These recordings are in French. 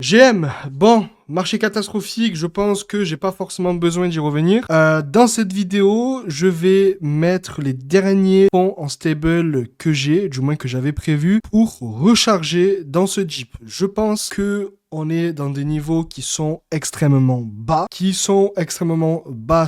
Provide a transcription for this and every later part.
GM, bon, marché catastrophique, je pense que j'ai pas forcément besoin d'y revenir. Dans cette vidéo, je vais mettre les derniers fonds en stable que j'ai, du moins que j'avais prévu, pour recharger dans ce Jeep. Je pense que on est dans des niveaux qui sont extrêmement bas,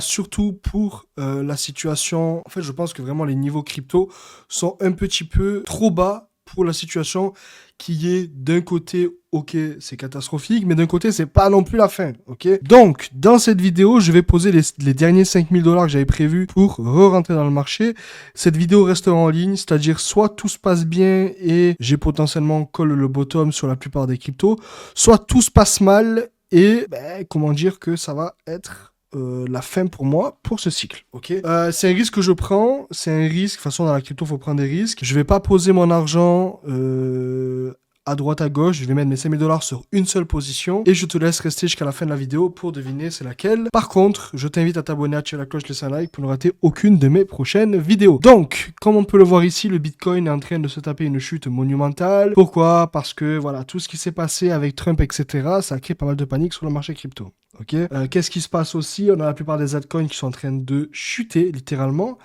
surtout pour la situation. En fait, je pense que vraiment les niveaux crypto sont un petit peu trop bas pour la situation qui est d'un côté, ok, c'est catastrophique, mais d'un côté, c'est pas non plus la fin, ok? Donc, dans cette vidéo, je vais poser les derniers 5000 $ que j'avais prévus pour re-rentrer dans le marché. Cette vidéo restera en ligne, c'est-à-dire soit tout se passe bien et j'ai potentiellement call le bottom sur la plupart des cryptos, soit tout se passe mal et, comment dire que ça va être la fin pour moi pour ce cycle, ok? C'est un risque que je prends, c'est un risque, de toute façon dans la crypto, il faut prendre des risques. Je vais pas poser mon argent à droite à gauche, je vais mettre mes 5000 $ sur une seule position et je te laisse rester jusqu'à la fin de la vidéo pour deviner c'est laquelle. Par contre, je t'invite à t'abonner, à tirer la cloche, laisser un like pour ne rater aucune de mes prochaines vidéos. Donc, comme on peut le voir ici, le Bitcoin est en train de se taper une chute monumentale. Pourquoi? Parce que voilà, tout ce qui s'est passé avec Trump, etc., ça a créé pas mal de panique sur le marché crypto. Ok. Qu'est-ce qui se passe aussi? On a la plupart des altcoins qui sont en train de chuter, littéralement.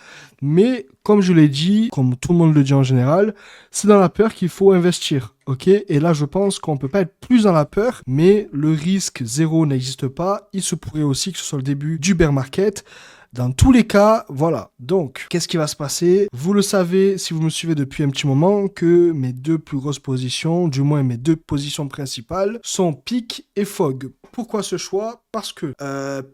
Mais, comme je l'ai dit, comme tout le monde le dit en général, c'est dans la peur qu'il faut investir. Ok. Et là, je pense qu'on peut pas être plus dans la peur, mais le risque zéro n'existe pas. Il se pourrait aussi que ce soit le début du bear market. Dans tous les cas, voilà. Donc, qu'est-ce qui va se passer? Vous le savez, si vous me suivez depuis un petit moment, que mes deux plus grosses positions, du moins mes deux positions principales, sont Peak et Fog. Pourquoi ce choix? Parce que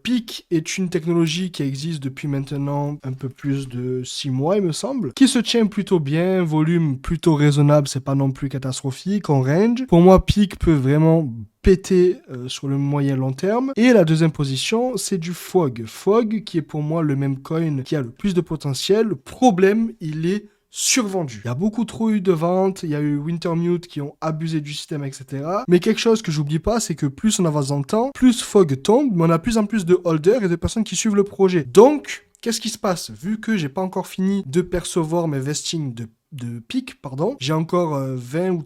Peak est une technologie qui existe depuis maintenant un peu plus de 6 mois, il me semble, qui se tient plutôt bien, volume plutôt raisonnable, c'est pas non plus catastrophique, en range. Pour moi, Peak peut vraiment péter sur le moyen long terme. Et la deuxième position, c'est du Fog. Fog, qui est pour moi le même coin qui a le plus de potentiel. Le problème, il est survendu. Il y a beaucoup trop eu de ventes, il y a eu Wintermute qui ont abusé du système, etc. Mais quelque chose que j'oublie pas, c'est que plus on avance dans le temps, plus Fog tombe, mais on a plus en plus de holders et de personnes qui suivent le projet. Donc, qu'est-ce qui se passe? Vu que j'ai pas encore fini de percevoir mes vestings de Peak, pardon. J'ai encore 20 ou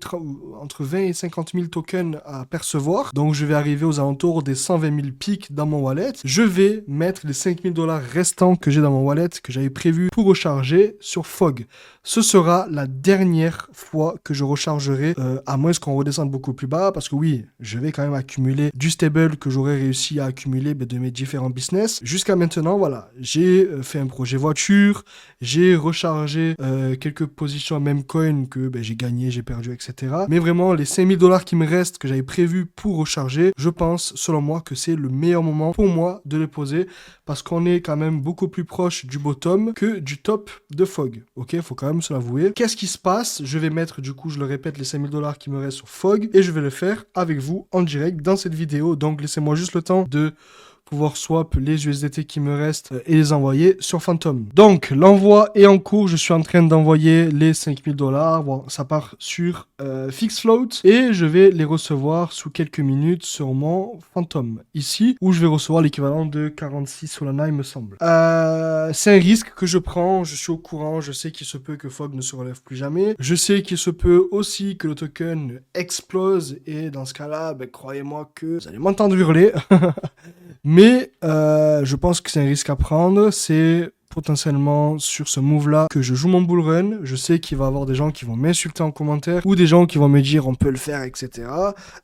entre 20 et 50 000 tokens à percevoir. Donc, je vais arriver aux alentours des 120 000 Peak dans mon wallet. Je vais mettre les 5 000 $ restants que j'ai dans mon wallet, que j'avais prévu pour recharger sur Fog. Ce sera la dernière fois que je rechargerai, à moins qu'on redescende beaucoup plus bas, parce que oui, je vais quand même accumuler du stable que j'aurais réussi à accumuler de mes différents business. Jusqu'à maintenant, voilà, j'ai fait un projet voiture, j'ai rechargé quelques positions à même coin que j'ai gagné, j'ai perdu, etc. Mais vraiment, les 5 000 $ qui me restent, que j'avais prévu pour recharger, je pense, selon moi, que c'est le meilleur moment pour moi de les poser, parce qu'on est quand même beaucoup plus proche du bottom que du top de Fog. Ok, faut quand même se l'avouer. Qu'est-ce qui se passe? Je vais mettre, du coup, je le répète, les 5 000 $ qui me restent sur Fog, et je vais le faire avec vous en direct dans cette vidéo. Donc, laissez-moi juste le temps de pouvoir swap les USDT qui me restent et les envoyer sur Phantom. Donc, l'envoi est en cours. Je suis en train d'envoyer les 5 000 $. Bon, ça part sur FixFloat et je vais les recevoir sous quelques minutes sur mon Phantom. Ici, où je vais recevoir l'équivalent de 46 Solana, il me semble. C'est un risque que je prends. Je suis au courant. Je sais qu'il se peut que Fog ne se relève plus jamais. Je sais qu'il se peut aussi que le token explose et dans ce cas-là, croyez-moi que vous allez m'entendre hurler. Mais je pense que c'est un risque à prendre. C'est potentiellement sur ce move-là que je joue mon bull run. Je sais qu'il va y avoir des gens qui vont m'insulter en commentaire ou des gens qui vont me dire on peut le faire, etc.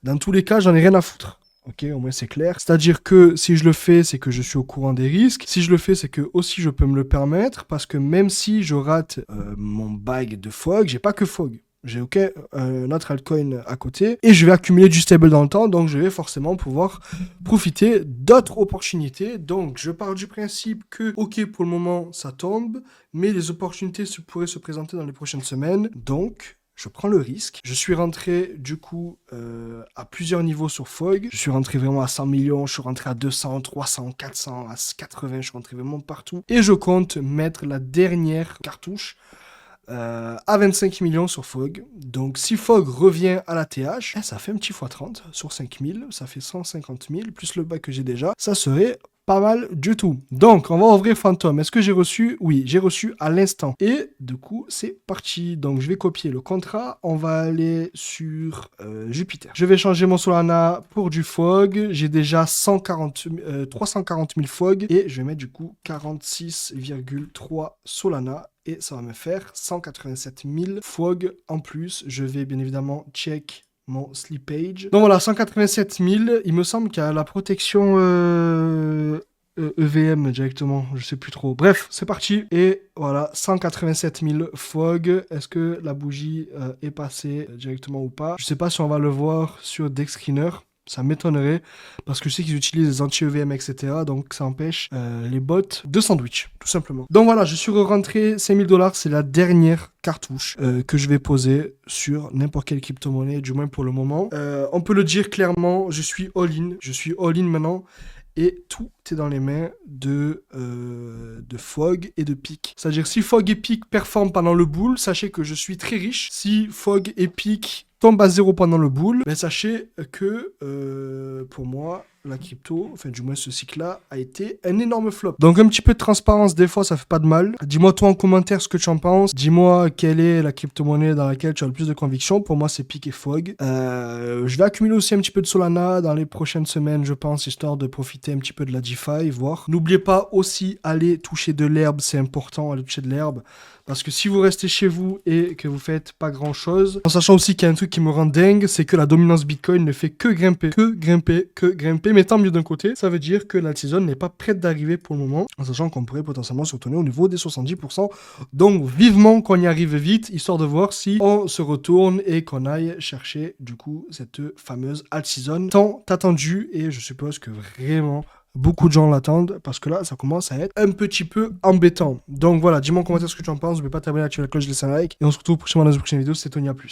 Dans tous les cas, j'en ai rien à foutre. Ok, au moins c'est clair. C'est-à-dire que si je le fais, c'est que je suis au courant des risques. Si je le fais, c'est que aussi je peux me le permettre parce que même si je rate mon bag de Fog, j'ai pas que Fog. J'ai un autre altcoin à côté et je vais accumuler du stable dans le temps, donc je vais forcément pouvoir profiter d'autres opportunités. Donc je pars du principe que, ok, pour le moment ça tombe, mais les opportunités pourraient se présenter dans les prochaines semaines, donc je prends le risque. Je suis rentré du coup à plusieurs niveaux sur Fog. Je suis rentré vraiment à 100 millions, je suis rentré à 200, 300, 400, à 80, je suis rentré vraiment partout. Et je compte mettre la dernière cartouche à 25 millions sur Fog. Donc si Fog revient à la TH, ça fait un petit x30 sur 5000, ça fait 150 000, plus le bac que j'ai déjà, ça serait pas mal du tout. Donc, on va ouvrir Phantom. Est-ce que j'ai reçu? Oui, j'ai reçu à l'instant. Et du coup, c'est parti. Donc, je vais copier le contrat. On va aller sur Jupiter. Je vais changer mon Solana pour du Fog. J'ai déjà 340 000 Fog. Et je vais mettre du coup 46,3 Solana. Et ça va me faire 187 000 Fog en plus. Je vais bien évidemment check mon slippage. Donc voilà, 187 000. Il me semble qu'il y a la protection EVM directement. Je sais plus trop. Bref, c'est parti. Et voilà, 187 000 Fog. Est-ce que la bougie est passée directement ou pas? Je sais pas si on va le voir sur DexScreener. Ça m'étonnerait parce que je sais qu'ils utilisent les anti-EVM, etc. Donc ça empêche les bots de sandwich, tout simplement. Donc voilà, je suis rentré 5 000 $. C'est la dernière cartouche que je vais poser sur n'importe quelle crypto-monnaie, du moins pour le moment. On peut le dire clairement, je suis all-in. Je suis all-in maintenant. Et tout est dans les mains de Fog et de Peak. C'est-à-dire, si Fog et Peak performent pendant le bull, sachez que je suis très riche. Si Fog et Peak tombent à zéro pendant le bull, ben sachez que pour moi, la crypto, enfin du moins ce cycle-là, a été un énorme flop. Donc un petit peu de transparence, des fois, ça fait pas de mal. Dis-moi toi en commentaire ce que tu en penses. Dis-moi quelle est la crypto-monnaie dans laquelle tu as le plus de conviction. Pour moi, c'est Peak et Fog. Je vais accumuler aussi un petit peu de Solana dans les prochaines semaines, je pense, histoire de profiter un petit peu de la DeFi, voir. N'oubliez pas aussi, aller toucher de l'herbe, c'est important, aller toucher de l'herbe. Parce que si vous restez chez vous et que vous faites pas grand chose, en sachant aussi qu'il y a un truc qui me rend dingue, c'est que la dominance Bitcoin ne fait que grimper, mais tant mieux d'un côté, ça veut dire que la season n'est pas prête d'arriver pour le moment, en sachant qu'on pourrait potentiellement se retourner au niveau des 70%. Donc vivement qu'on y arrive vite, histoire de voir si on se retourne et qu'on aille chercher du coup cette fameuse alt season tant attendue, et je suppose que vraiment beaucoup de gens l'attendent parce que là, ça commence à être un petit peu embêtant. Donc voilà, dis-moi en commentaire ce que tu en penses. N'oublie pas de t'abonner, activer la cloche, laisser un like. Et on se retrouve prochainement dans une prochaine vidéo. C'était Tony, à plus.